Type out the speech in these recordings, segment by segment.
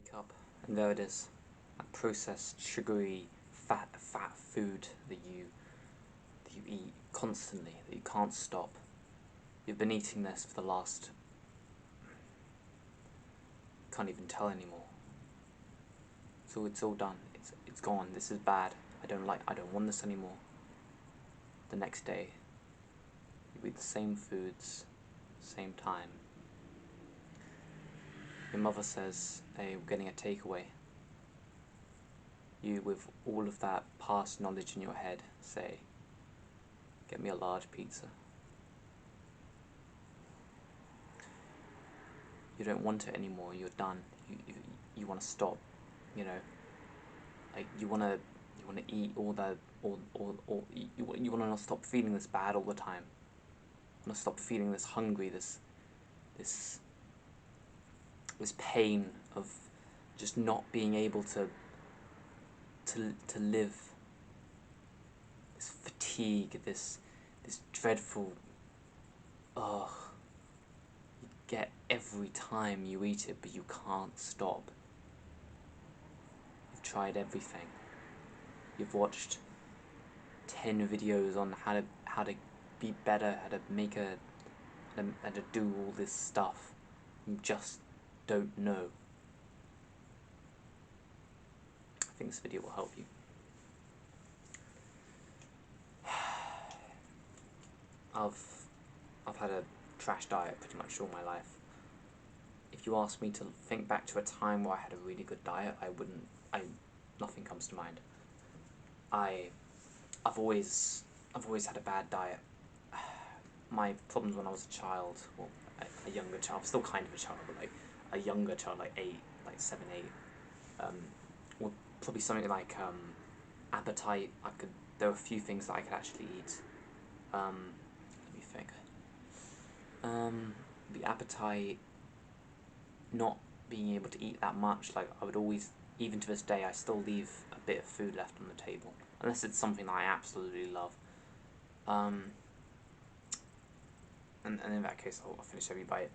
wake up and there it is, that processed, sugary, fat food that you eat constantly, that you can't stop. You've been eating this for the last, can't even tell anymore. So it's all done. It's gone. This is bad. I don't want this anymore. The next day, you eat the same foods, same time. Your mother says, "Hey, we're getting a takeaway." You, with all of that past knowledge in your head, say, "Get me a large pizza." You don't want it anymore. You're done. You want to stop. You know, like you want to eat all the you want to stop feeling this bad all the time. You want to stop feeling this hungry, this pain of just not being able to live. This fatigue, this dreadful you get every time you eat it, but you can't stop. You've tried everything. You've watched 10 videos on how to be better, how to make how to do all this stuff. You just don't know. I think this video will help you. I've had a trash diet pretty much all my life. If you ask me to think back to a time where I had a really good diet, nothing comes to mind. I've always had a bad diet. My problems when I was a child, well, a younger child, I'm still kind of a child, but like a younger child, like 7, 8, well, probably something like appetite. There were a few things that I could actually eat. Let me think. The appetite, not being able to eat that much. Like I would always, even to this day, I still leave a bit of food left on the table, unless it's something that I absolutely love. And in that case, I'll finish every bite.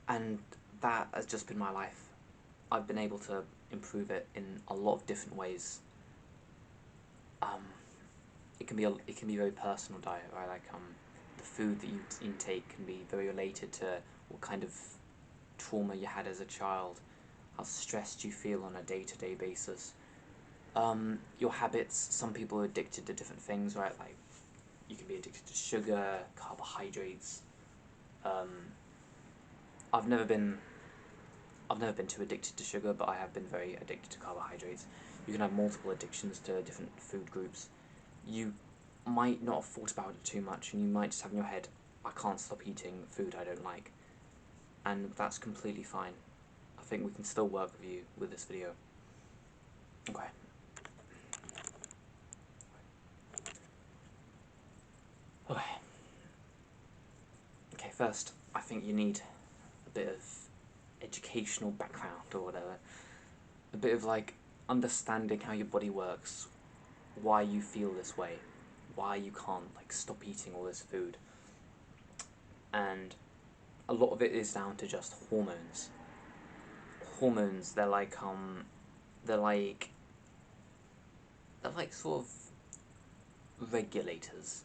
And that has just been my life. I've been able to improve it in a lot of different ways. It can be a very personal diet, right? Like the food that you intake can be very related to what kind of trauma you had as a child, how stressed you feel on a day-to-day basis. Your habits. Some people are addicted to different things, right? Like you can be addicted to sugar, carbohydrates. I've never been too addicted to sugar, but I have been very addicted to carbohydrates. You can have multiple addictions to different food groups. You might not have thought about it too much, and you might just have in your head, "I can't stop eating food I don't like," and that's completely fine. I think we can still work with you with this video. Okay. Okay, first, I think you need a bit of educational background or whatever. A bit of like understanding how your body works, why you feel this way, why you can't like stop eating all this food. And a lot of it is down to just hormones. Hormones, they're like sort of regulators.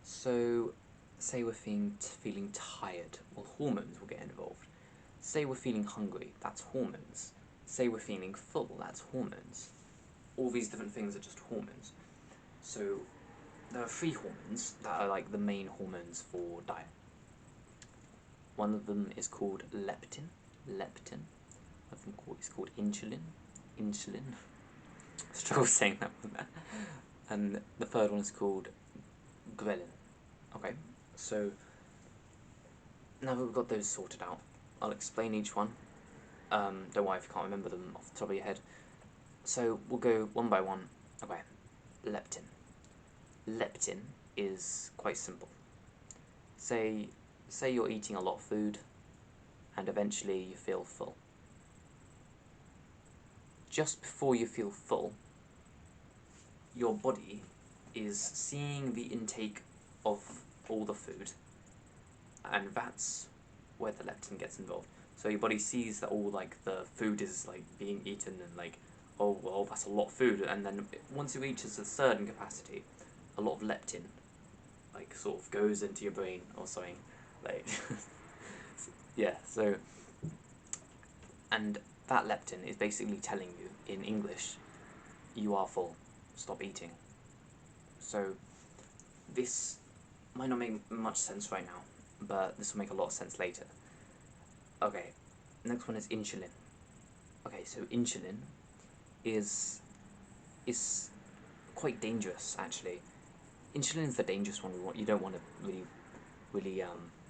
So, say we're feeling tired, well, hormones will get involved. Say we're feeling hungry, that's hormones. Say we're feeling full, that's hormones. All these different things are just hormones. So, there are 3 hormones that are like the main hormones for diet. One of them is called leptin. Leptin. One of them is called insulin. Insulin. Struggle saying that one there. And the third one is called ghrelin. Okay, so now that we've got those sorted out, I'll explain each one. Don't worry if you can't remember them off the top of your head. So we'll go one by one. Okay, leptin. Leptin is quite simple. Say you're eating a lot of food, and eventually you feel full. Just before you feel full, your body is seeing the intake of all the food, and that's where the leptin gets involved. So your body sees that all like the food is like being eaten and like, oh well, that's a lot of food, and then once it reaches a certain capacity, a lot of leptin like sort of goes into your brain or something, like yeah. So and that leptin is basically telling you in English, you are full, stop eating. So this might not make much sense right now, but this will make a lot of sense later. Okay, next one is insulin. Okay, so insulin is quite dangerous actually. Insulin is the dangerous one you don't want to really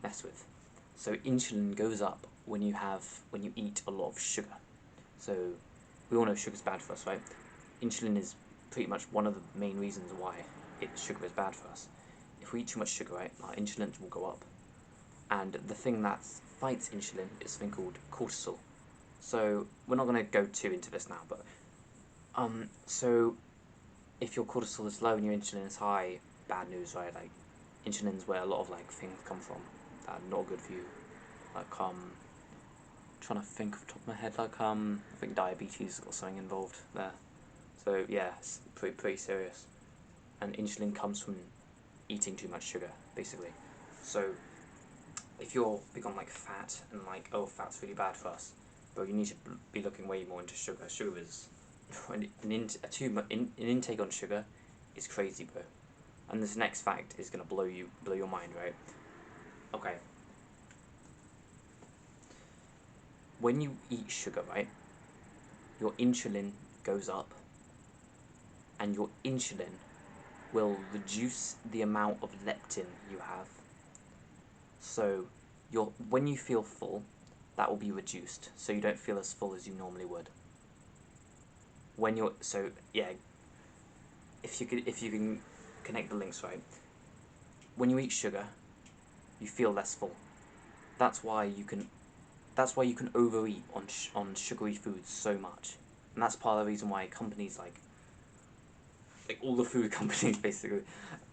mess with. So insulin goes up when you eat a lot of sugar. So we all know sugar's bad for us, right? Insulin is pretty much one of the main reasons why sugar is bad for us. If we eat too much sugar, right, our insulin will go up. And the thing that fights insulin is something called cortisol. So we're not going to go too into this now, but so if your cortisol is low and your insulin is high, bad news, right? Like insulin's where a lot of like things come from that are not good for you. Like trying to think off the top of my head, like I think diabetes or something involved there. So yeah, it's pretty serious. And insulin comes from eating too much sugar, basically. So if you're big on like fat and like, oh, fat's really bad for us, but you need to be looking way more into sugar. Sugar is an intake on sugar is crazy, bro. And this next fact is gonna blow your mind, right? Okay. When you eat sugar, right, your insulin goes up, and your insulin will reduce the amount of leptin you have. So when you feel full, that will be reduced, so you don't feel as full as you normally would. When you're yeah, if you can connect the links, right? When you eat sugar, you feel less full. That's why you can overeat on sugary foods so much, and that's part of the reason why companies like all the food companies basically,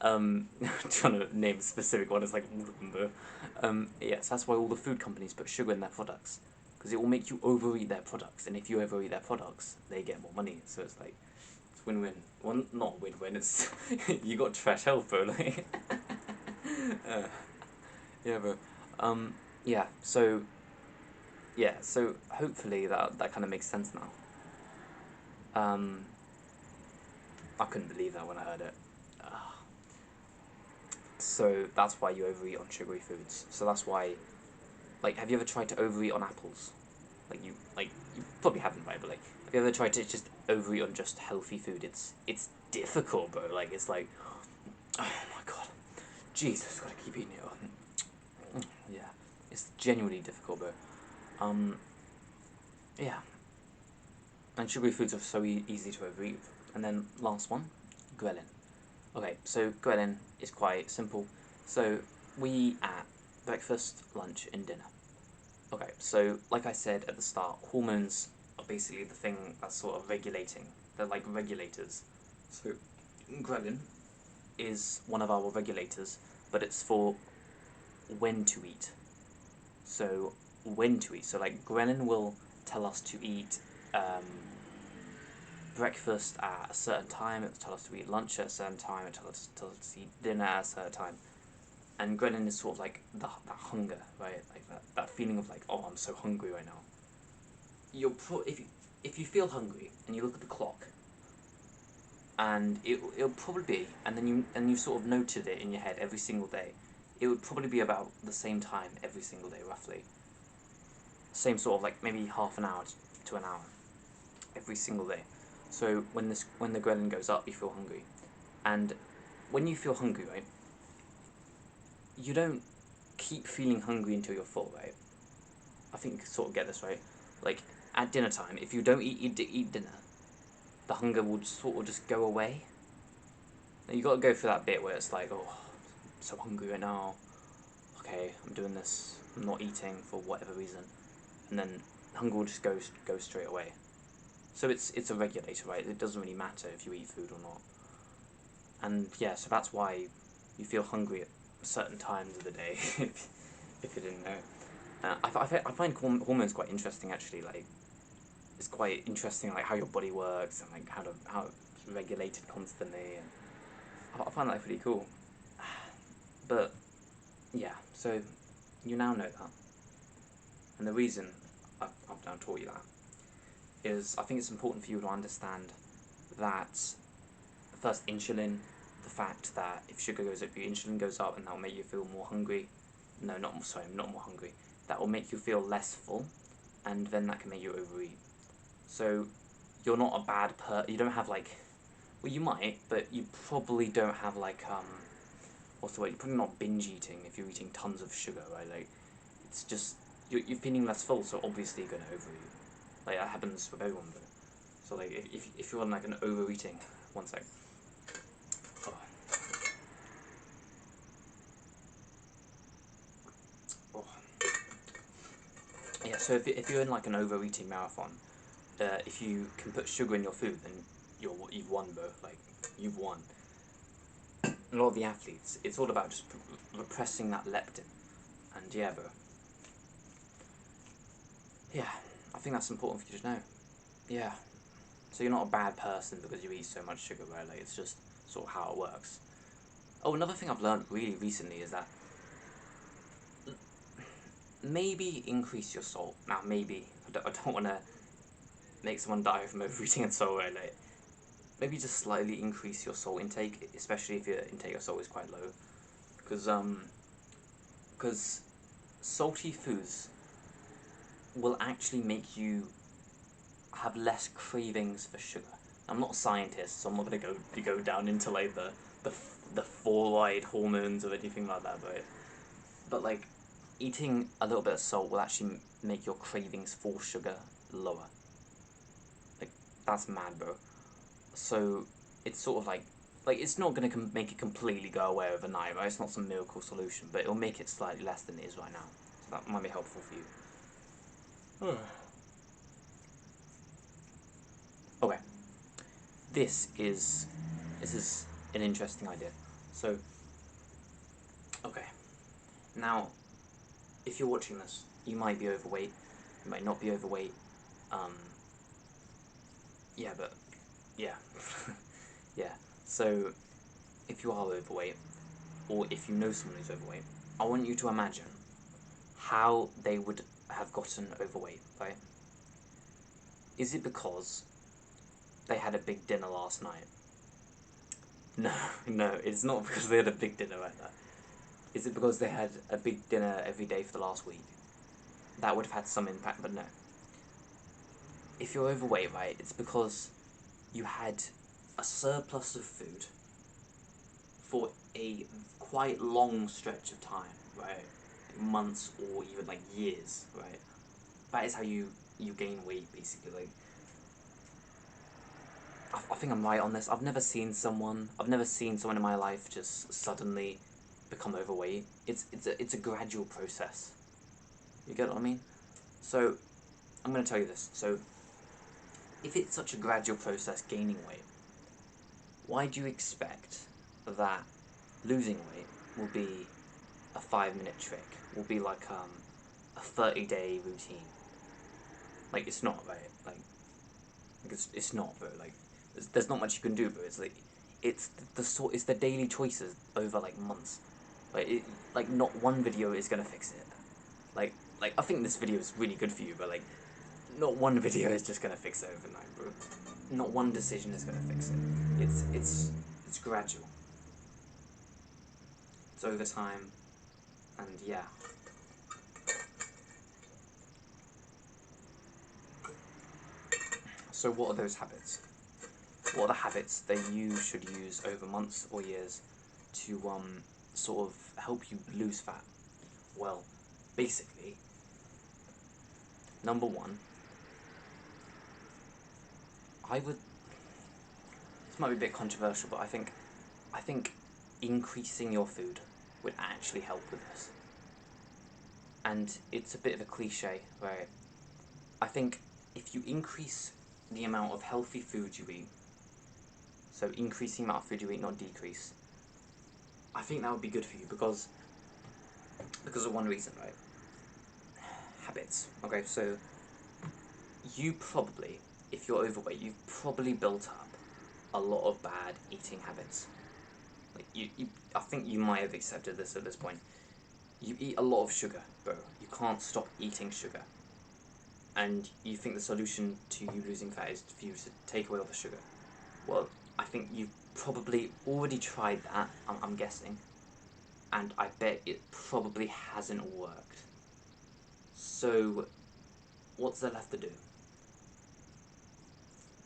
I'm trying to name a specific one, it's like all of them though. Yes, that's why all the food companies put sugar in their products, because it will make you overeat their products, and if you overeat their products, they get more money. So it's like it's win-win. Well, not win-win. It's you got trash health, bro. Like, yeah, bro. Yeah. So hopefully that kind of makes sense now. I couldn't believe that when I heard it. So that's why you overeat on sugary foods. So that's why, like, have you ever tried to overeat on apples? You probably haven't, right? But like, have you ever tried to just overeat on just healthy food? It's difficult, bro. Like, it's like, oh my god, Jesus, gotta keep eating it. Yeah, it's genuinely difficult, bro. Yeah, and sugary foods are so easy to overeat. And then last one, ghrelin. Okay, so ghrelin is quite simple. So we eat at breakfast, lunch, and dinner. Okay, so like I said at the start, hormones are basically the thing that's sort of regulating. They're like regulators. So ghrelin is one of our regulators, but it's for when to eat. So when to eat. So like ghrelin will tell us to eat breakfast at a certain time, it'll tell us to eat lunch at a certain time, it'll tell us to eat dinner at a certain time. And ghrelin is sort of like that hunger, right? Like that feeling of like, oh, I'm so hungry right now. If you feel hungry and you look at the clock, and it'll probably be, and then you sort of noted it in your head every single day, it would probably be about the same time every single day, roughly. Same sort of like maybe half an hour to an hour every single day. So when the ghrelin goes up, you feel hungry, and when you feel hungry, right, you don't keep feeling hungry until you're full, right? I think you can sort of get this, right? Like at dinner time, if you don't eat dinner, the hunger will sort of just go away. Now you got to go through that bit where it's like, oh, I'm so hungry right now. Okay, I'm doing this. I'm not eating for whatever reason, and then hunger will just go straight away. So it's a regulator, right? It doesn't really matter if you eat food or not. And yeah, so that's why you feel hungry at certain times of the day, if you didn't know. I find hormones quite interesting actually. Like, it's quite interesting like how your body works and like how it's regulated constantly, and I find that pretty cool. But yeah, so you now know that, and the reason I've now taught you that is I think it's important for you to understand that first insulin, the fact that if sugar goes up, your insulin goes up, and that will make you feel more hungry. No, not more hungry. That will make you feel less full, and then that can make you overeat. So you're not a bad you don't have like, well, you might, but you probably don't have like what's the word? You're probably not binge eating if you're eating tons of sugar, right? Like, it's just you're feeling less full, so obviously you're gonna overeat. Like, that happens with everyone, though. So like if you're on like an overeating, one sec. Oh. Oh. Yeah. So if you're in like an overeating marathon, if you can put sugar in your food, then you've won, bro. Like, you've won. A lot of the athletes, it's all about just repressing that leptin, and yeah, bro. Yeah, I think that's important for you to know. Yeah. So you're not a bad person because you eat so much sugar, right? Like, it's just sort of how it works. Oh, another thing I've learned really recently is that maybe increase your salt. Now, maybe. I don't want to make someone die from overeating and salt, right? Like, maybe just slightly increase your salt intake, especially if your intake of salt is quite low. Because salty foods will actually make you have less cravings for sugar. I'm not a scientist, so I'm not gonna go down into like the fluoride hormones or anything like that, but like, eating a little bit of salt will actually make your cravings for sugar lower. Like, that's mad, bro. So it's sort of like it's not gonna make it completely go away overnight, right? It's not some miracle solution, but it'll make it slightly less than it is right now. So that might be helpful for you. Okay. This is an interesting idea. So, okay. Now, if you're watching this, you might be overweight. You might not be overweight. Um, yeah, but yeah, yeah. So, if you are overweight, or if you know someone who's overweight, I want you to imagine how they would have gotten overweight. Right? Is it because they had a big dinner last night? No, no, it's not because they had a big dinner like that. Is it because they had a big dinner every day for the last week? That would have had some impact, but no. If you're overweight, right, it's because you had a surplus of food for a quite long stretch of time, right? Months or even like years, right? That is how you gain weight, basically. Like, I think I'm right on this. I've never seen someone in my life just suddenly become overweight. It's a gradual process. You get what I mean? So I'm gonna tell you this. So if it's such a gradual process gaining weight, why do you expect that losing weight will be a 5-minute trick? Will be like a 30-day routine? Like, it's not, right? Like it's not, bro. Like, there's not much you can do, bro. It's like it's the daily choices over like months. Like not one video is gonna fix it. Like I think this video is really good for you, but like not one video is just gonna fix it overnight, bro. Not one decision is gonna fix it. It's gradual. It's over time, and yeah. So what are those habits? What are the habits that you should use over months or years to sort of help you lose fat? Well, basically, number one, I would. This might be a bit controversial, but I think increasing your food would actually help with this. And it's a bit of a cliche, right? I think if you increase the amount of healthy food you eat, so increase the amount of food you eat, not decrease, I think that would be good for you because of one reason, right? habits. Okay, so you probably, if you're overweight, you've probably built up a lot of bad eating habits. Like I think you might have accepted this at this point. You eat a lot of sugar, bro. You can't stop eating sugar. And you think the solution to you losing fat is for you to take away all the sugar. Well, I think you've probably already tried that, I'm guessing. And I bet it probably hasn't worked. So, what's there left to do?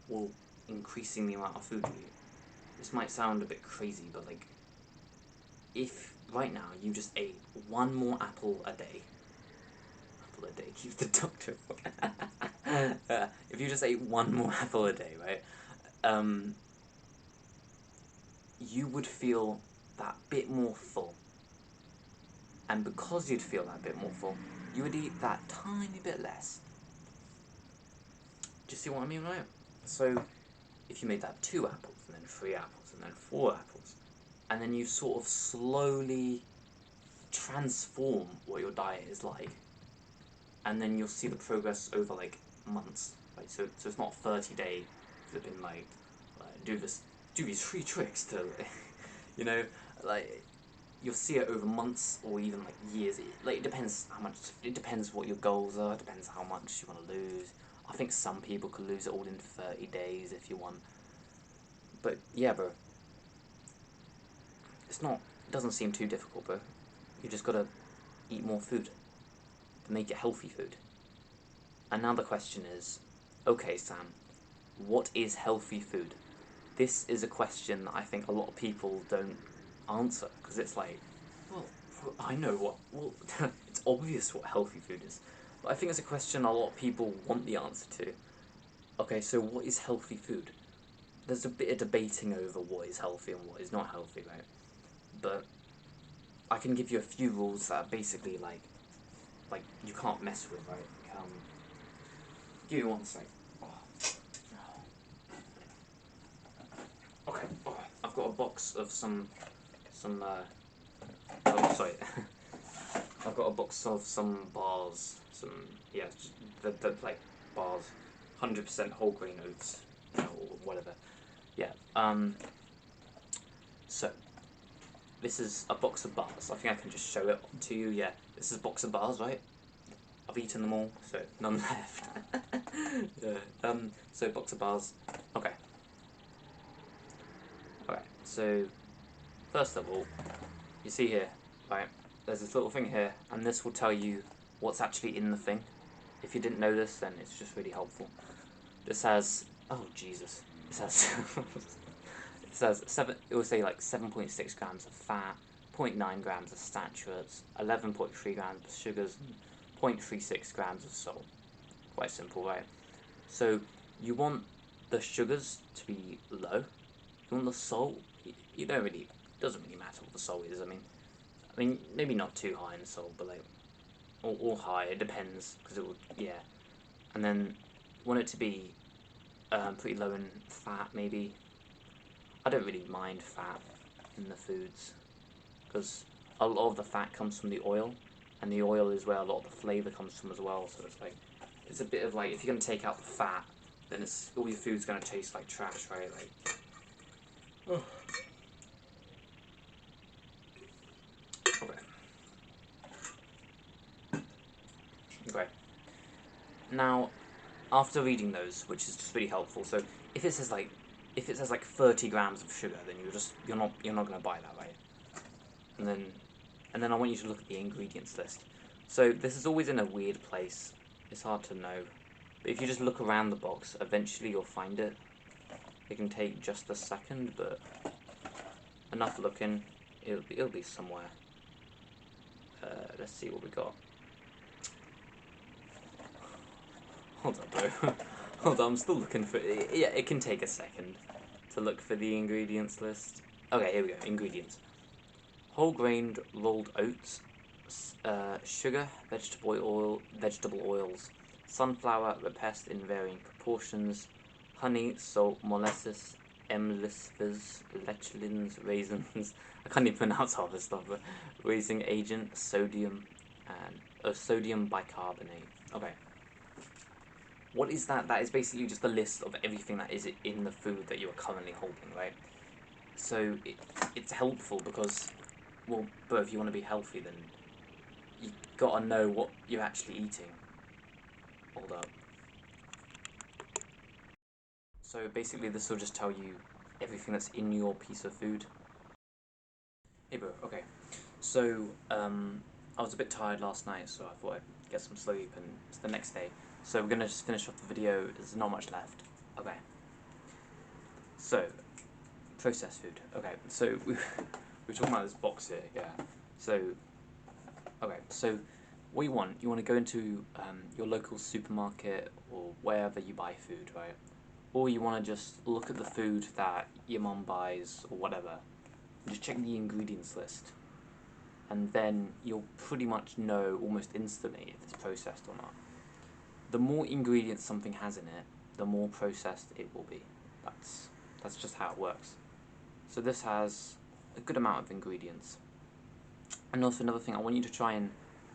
Well, increasing the amount of food you eat. This might sound a bit crazy, but like, if right now you just ate one more apple a day, keeps the doctor. If you just ate one more apple a day, right, you would feel that bit more full. And because you'd feel that bit more full, you would eat that tiny bit less. Do you see what I mean, right? So, if you made that 2 apples, and then 3 apples, and then 4 apples, and then you sort of slowly transform what your diet is like, and then you'll see the progress over like months, right? So it's not 30-day flipping like do these 3 tricks to, you know, like you'll see it over months or even like years. It depends how much. It depends what your goals are. It depends how much you want to lose. I think some people could lose it all in 30 days if you want. But yeah, bro. It doesn't seem too difficult, bro. You just gotta eat more food. But make it healthy food. And now the question is, okay, Sam, what is healthy food? This is a question that I think a lot of people don't answer, because it's like, well, I know what, well, it's obvious what healthy food is. But I think it's a question a lot of people want the answer to. Okay, so what is healthy food? There's a bit of debating over what is healthy and what is not healthy, right? But I can give you a few rules that are basically like you can't mess with, right? Give me one sec. Okay, I've got a box of some oh, sorry. I've got a box of some bars, yeah, the like bars, 100% whole grain oats, or whatever. Yeah. So this is a box of bars. I think I can just show it to you. Yeah, this is a box of bars, right? I've eaten them all, so none left. Yeah. So box of bars. Okay. Alright. So first of all, you see here, right? There's this little thing here, and this will tell you what's actually in the thing. If you didn't know this, then it's just really helpful. This has, oh Jesus, this has, it will say like 7.6 grams of fat, 0.9 grams of saturates, 11.3 grams of sugars, and 0.36 grams of salt. Quite simple, right? So you want the sugars to be low. You want the salt, you don't really, it doesn't really matter what the salt is. I mean, maybe not too high in salt, but like, or high, it depends, because it would, yeah. And then you want it to be pretty low in fat, maybe. I don't really mind fat in the foods, because a lot of the fat comes from the oil, and the oil is where a lot of the flavour comes from as well, so it's like, it's a bit of like, if you're going to take out the fat, then all your food's going to taste like trash, right? Like, oh. Okay. Okay. Now, after reading those, which is just really helpful, so if it says like 30 grams of sugar, then you're not gonna buy that, right? And then I want you to look at the ingredients list. So this is always in a weird place. It's hard to know, but if you just look around the box, eventually you'll find it. It can take just a second, but enough looking, it'll be somewhere. Let's see what we got. Hold on, bro. Hold on, I'm still looking for it. Yeah, it can take a second to look for the ingredients list. Okay, here we go. Ingredients: whole grain rolled oats, sugar, vegetable oils, sunflower repressed in varying proportions, honey, salt, molasses, emulsifiers, lecithin, raisins. I can't even pronounce half this stuff. But raising agent, sodium, and sodium bicarbonate. Okay. What is that? That is basically just a list of everything that is in the food that you are currently holding, right? So it's helpful because, well, but if you want to be healthy, then you gotta know what you're actually eating. Hold up. So basically, this will just tell you everything that's in your piece of food. Hey, bro. Okay. So I was a bit tired last night, so I thought I'd get some sleep, and it's the next day. So we're gonna just finish off the video. There's not much left. Okay. So processed food. Okay. So we're talking about this box here. Yeah. So okay. So what you want to go into your local supermarket or wherever you buy food, right? Or you want to just look at the food that your mum buys or whatever. And just check the ingredients list. And then you'll pretty much know almost instantly if it's processed or not. The more ingredients something has in it, the more processed it will be. That's just how it works. So this has a good amount of ingredients. And also another thing, I want you to try and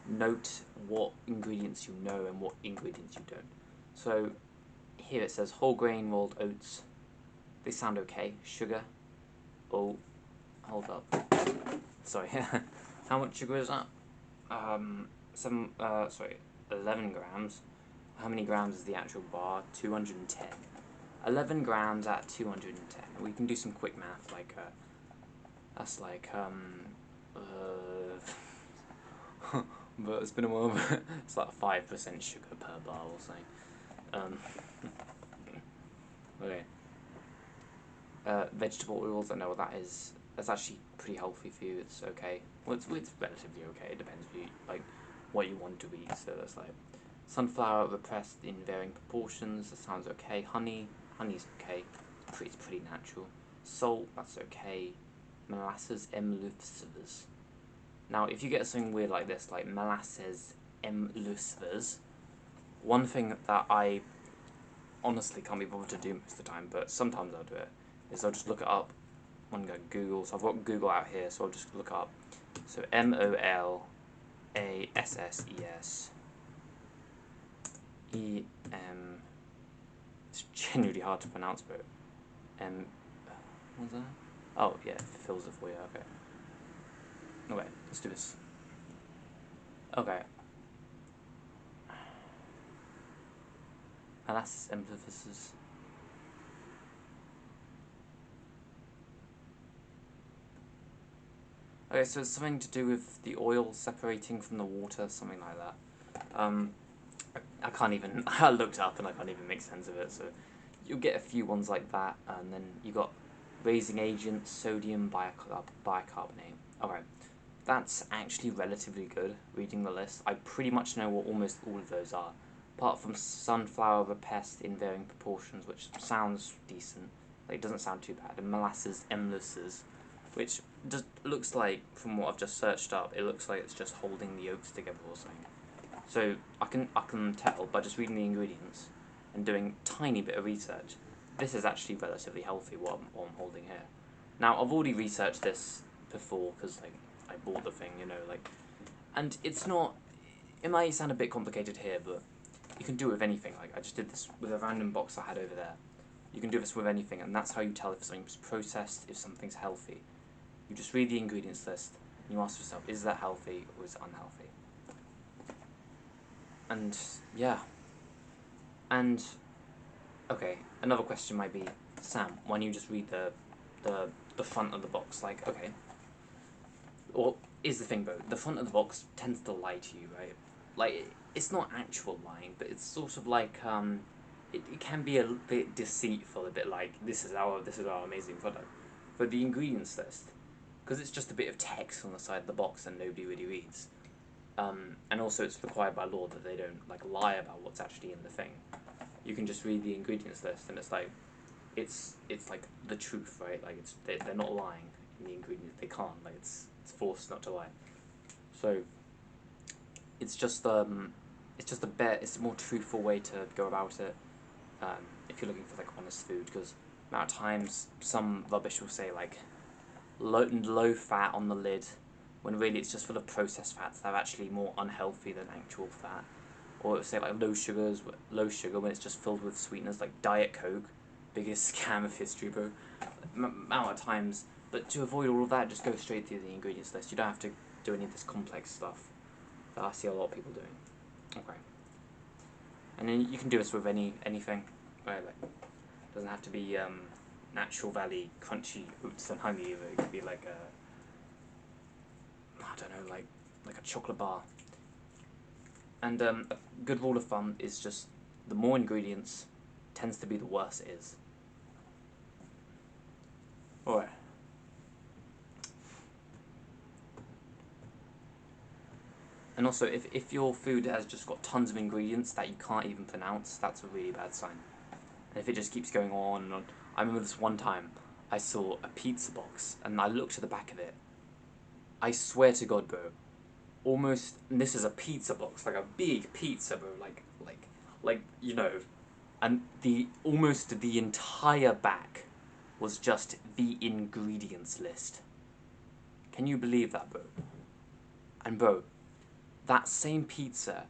note what ingredients you know and what ingredients you don't. So here it says whole grain rolled oats. They sound okay. Sugar. Oh, hold up. Sorry. How much sugar is that? 11 grams. How many grams is the actual bar? 210. 11 grams at 210. We can do some quick math, like, that's like, but it's been a while, but it's like 5% sugar per bar or something. Okay. Vegetable oils, I know what that is. That's actually pretty healthy for you. It's okay. Well, it's relatively okay. It depends if you like what you want to eat. So that's like sunflower repressed in varying proportions. That sounds okay. Honey's okay. It's pretty natural. Salt, that's okay. Molasses emulsifiers. Now, if you get something weird like this, like molasses emulsifiers, one thing that I honestly can't be bothered to do most of the time, but sometimes I'll do it, is I'll just look it up. I'm going to Google, so I've got Google out here, so I'll just look up. So MOLASSES it's genuinely hard to pronounce, but what's that? Oh yeah, it fills it for you. Okay. Okay, let's do this. Okay. Molasses emphasis. Okay, so it's something to do with the oil separating from the water, something like that. I can't even, I looked up and I can't even make sense of it, so you'll get a few ones like that, and then you got raising agent, sodium bicarbonate. Alright, that's actually relatively good, reading the list. I pretty much know what almost all of those are, apart from sunflower repest in varying proportions, which sounds decent. Like, it doesn't sound too bad. And molasses emulsifiers, which just looks like, from what I've just searched up, it looks like it's just holding the yolks together or something. So I can tell by just reading the ingredients and doing a tiny bit of research, this is actually relatively healthy what I'm holding here. Now, I've already researched this before because like I bought the thing, you know, like, and it's not. It might sound a bit complicated here, but you can do it with anything. Like, I just did this with a random box I had over there. You can do this with anything, and that's how you tell if something's processed, if something's healthy. You just read the ingredients list and you ask yourself, is that healthy or is it unhealthy? And yeah. And okay, another question might be, Sam, why don't you just read the front of the box? Like, okay. Well, is the thing, bro. The front of the box tends to lie to you, right? Like, it's not actual lying, but it's sort of like it can be a bit deceitful, a bit like this is our amazing product. But the ingredients list, because it's just a bit of text on the side of the box and nobody really reads. And also it's required by law that they don't like lie about what's actually in the thing. You can just read the ingredients list and it's like it's like the truth, right? Like they're not lying in the ingredients. They can't. Like it's forced not to lie. So it's just a more truthful way to go about it. If you're looking for like honest food, because amount of times some rubbish will say like low fat on the lid, when really it's just full of processed fats that are actually more unhealthy than actual fat. or say like low sugar when it's just filled with sweeteners like Diet Coke, biggest scam of history, bro. Amount of times, but to avoid all of that, just go straight through the ingredients list. You don't have to do any of this complex stuff that I see a lot of people doing. Okay. And then you can do this with anything, right? Like, it doesn't have to be Natural Valley crunchy oats and honey either. It could be like I don't know, like a chocolate bar. And a good rule of thumb is just the more ingredients tends to be the worse it is. Alright. And also, if your food has just got tons of ingredients that you can't even pronounce, that's a really bad sign. And if it just keeps going on and on. I remember this one time, I saw a pizza box, and I looked at the back of it. I swear to God, bro, almost, and this is a pizza box, like a big pizza, bro, like you know, and almost the entire back was just the ingredients list. Can you believe that, bro? And bro, that same pizza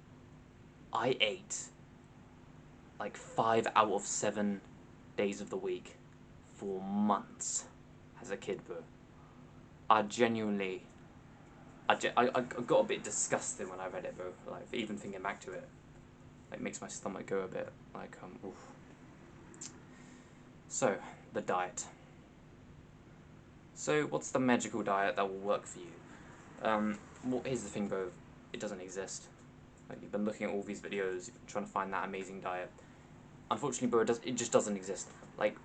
I ate like 5 out of 7 days of the week for months as a kid, bro. I genuinely, I got a bit disgusted when I read it, bro. Like, even thinking back to it, like, makes my stomach go a bit like oof. So, the diet. So, what's the magical diet that will work for you? Here's the thing, bro. It doesn't exist. Like, you've been looking at all these videos, you've been trying to find that amazing diet. Unfortunately, bro, it just doesn't exist. Like,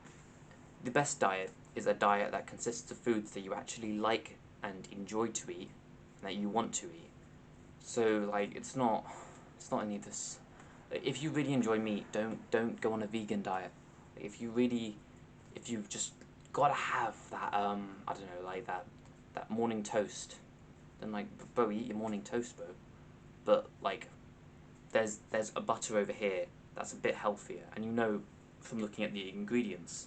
the best diet is a diet that consists of foods that you actually like and enjoy to eat, and that you want to eat. So, like, it's not any of this. If you really enjoy meat, don't go on a vegan diet. If you've just gotta have that I don't know, like that morning toast, then like, bro, eat your morning toast, bro. But like, there's a butter over here that's a bit healthier, and you know from looking at the ingredients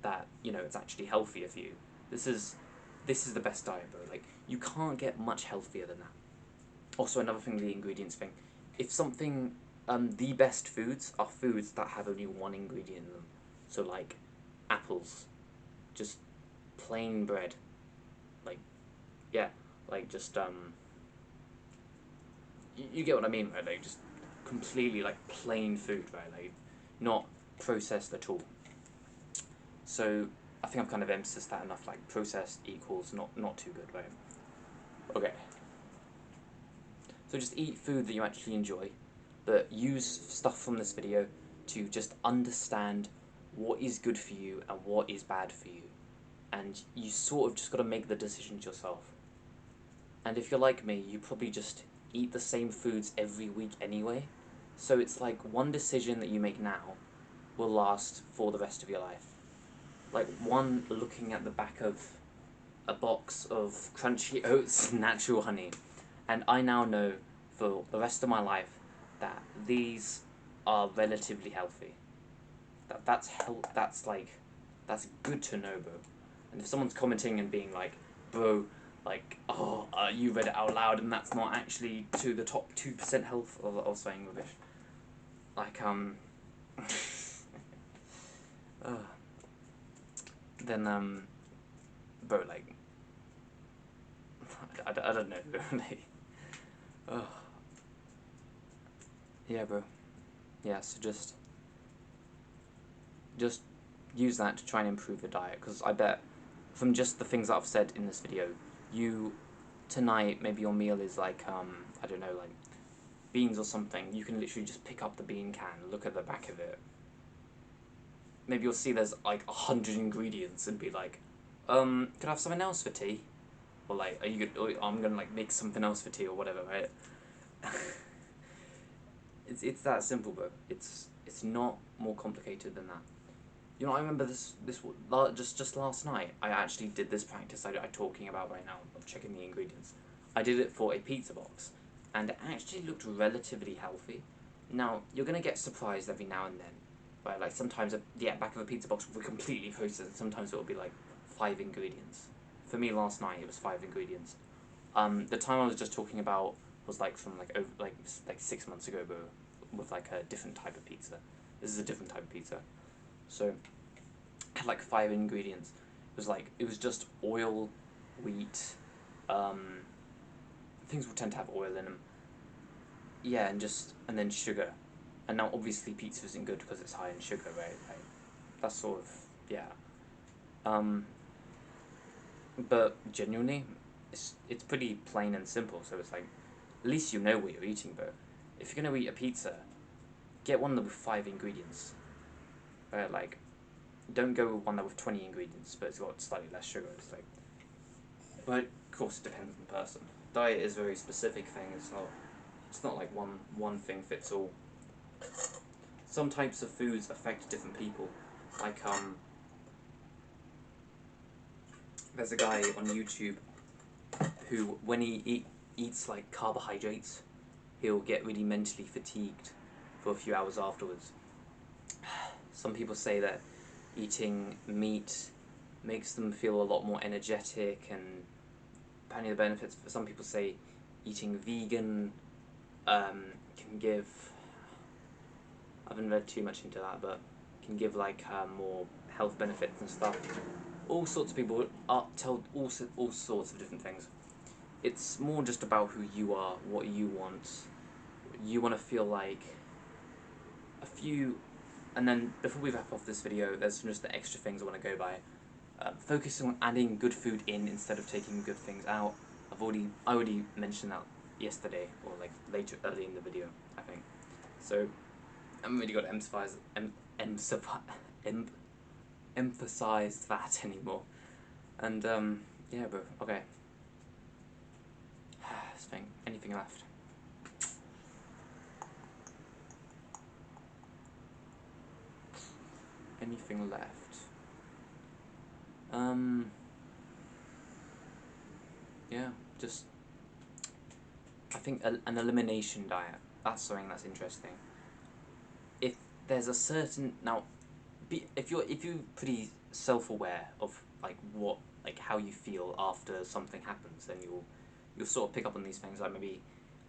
that, you know, it's actually healthier for you. This is the best diet, bro. Like, you can't get much healthier than that. Also, another thing, the ingredients thing. If something, the best foods are foods that have only one ingredient in them. So like, apples, just plain bread. Like, yeah, like just you get what I mean, right? Like, just completely like plain food, right? Like, not processed at all. So I think I've kind of emphasized that enough. Like, processed equals not too good, right? Okay. So just eat food that you actually enjoy, but use stuff from this video to just understand what is good for you and what is bad for you. And you sort of just got to make the decisions yourself. And if you're like me, you probably just eat the same foods every week anyway. So it's like one decision that you make now will last for the rest of your life. Like, one, looking at the back of a box of crunchy oats and natural honey. And I now know for the rest of my life that these are relatively healthy. That's good to know, bro. And if someone's commenting and being like, bro, like, oh, you read it out loud and that's not actually to the top 2% health of saying rubbish. Like, then, bro, like, I don't know, like, yeah, bro. Yeah, so just use that to try and improve your diet, because I bet from just the things that I've said in this video, tonight, maybe your meal is like, I don't know, like beans or something. You can literally just pick up the bean can, look at the back of it. Maybe you'll see there's like 100 ingredients and be like, could I have something else for tea? Or like, are you good? Or I'm gonna like make something else for tea or whatever, right? It's that simple, bro. It's not more complicated than that. You know, I remember just last night. I actually did this practice I'm talking about right now of checking the ingredients. I did it for a pizza box, and it actually looked relatively healthy. Now, you're gonna get surprised every now and then, right? Like, sometimes the back of a pizza box will be completely processed, and sometimes it will be like 5 ingredients. For me last night, it was 5 ingredients. The time I was just talking about was like from like over like 6 months ago, but with like a different type of pizza. This is a different type of pizza. So it had like 5 ingredients. It was just oil, wheat, things will tend to have oil in them. Yeah, and then sugar. And now obviously pizza isn't good because it's high in sugar, right? Like, that's sort of, yeah. But genuinely, it's pretty plain and simple. So it's like, at least you know what you're eating. But if you're gonna eat a pizza, get one with 5 ingredients. Right? Like, don't go with one with 20 ingredients, but it's got slightly less sugar. It's like, but of course it depends on the person. Diet is a very specific thing. It's not like one thing fits all. Some types of foods affect different people. Like there's a guy on YouTube who, when he eats like carbohydrates, he'll get really mentally fatigued for a few hours afterwards. Some people say that eating meat makes them feel a lot more energetic, and apparently the benefits, for some people say eating vegan can give, I haven't read too much into that, but can give like more health benefits and stuff. All sorts of people are told all sorts of different things. It's more just about who you are, what you want. You want to feel like a few, and then before we wrap off this video, there's just the extra things I want to go by. Focusing on adding good food in instead of taking good things out. I already mentioned that yesterday, or like early in the video, I think. So I haven't really got to emphasize that anymore. And yeah, but okay. This thing. Anything left? Anything left? Yeah, just I think an elimination diet. That's something that's interesting. If there's a certain if you're pretty self-aware of like how you feel after something happens, then you'll sort of pick up on these things. Like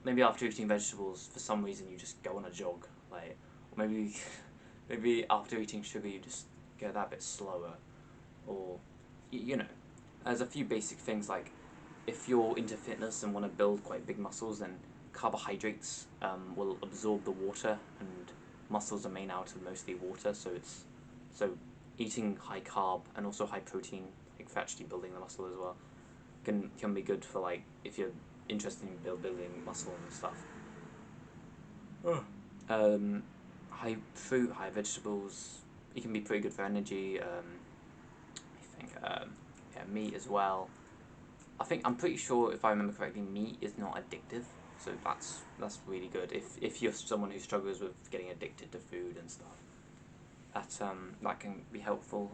maybe after eating vegetables, for some reason you just go on a jog, like, or maybe after eating sugar you just go that bit slower, or you know, there's a few basic things. Like if you're into fitness and want to build quite big muscles, then carbohydrates will absorb the water, and muscles are made out of mostly water, so eating high carb and also high protein, like for actually building the muscle as well, can be good for like if you're interested in building muscle and stuff. High fruit, high vegetables, it can be pretty good for energy. I think yeah, meat as well. I'm pretty sure, if I remember correctly, meat is not addictive, so that's really good. If you're someone who struggles with getting addicted to food and stuff, that can be helpful.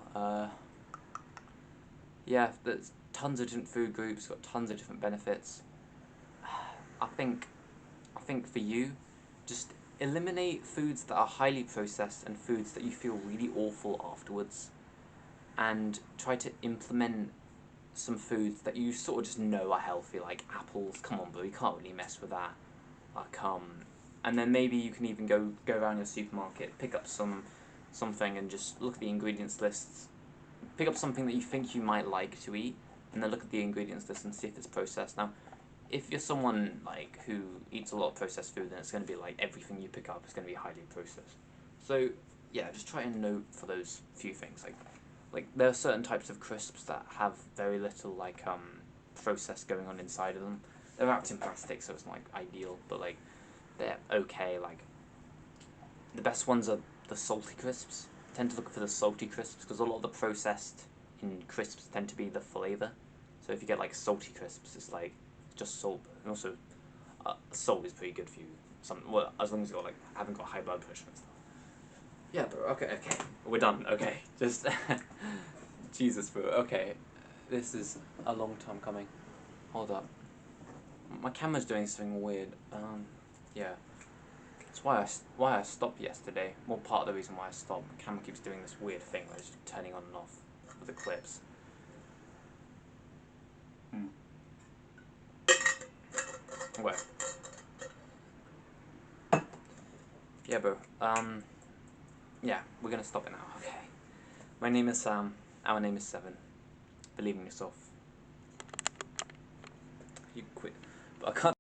Yeah, there's tons of different food groups, got tons of different benefits. I think for you, just eliminate foods that are highly processed and foods that you feel really awful afterwards, and try to implement some foods that you sort of just know are healthy, like apples. Come on, bro, you can't really mess with that. And then maybe you can even go around your supermarket, pick up something, and just look at the ingredients lists. Pick up something that you think you might like to eat, and then look at the ingredients list and see if it's processed. Now, if you're someone like who eats a lot of processed food, then it's going to be like everything you pick up is going to be highly processed. So yeah, just try and note for those few things. Like there are certain types of crisps that have very little process going on inside of them. They're wrapped in plastic, so it's not like ideal, but like they're okay. Like the best ones are the salty crisps. Tend to look for the salty crisps because a lot of the processed in crisps tend to be the flavour. So if you get like salty crisps, it's like just salt, and also salt is pretty good for you. Well, as long as you haven't got high blood pressure and stuff. Yeah, bro. Okay, we're done. Okay, just Jesus, bro. Okay, this is a long time coming. Hold up, my camera's doing something weird. Yeah. That's why I stopped yesterday. Well, part of the reason why I stopped. The camera keeps doing this weird thing where it's just turning on and off with the clips. Wait. Yeah, bro. Yeah, we're gonna stop it now. Okay. My name is Sam. Our name is Seven. Believe in yourself. You quit. But I can't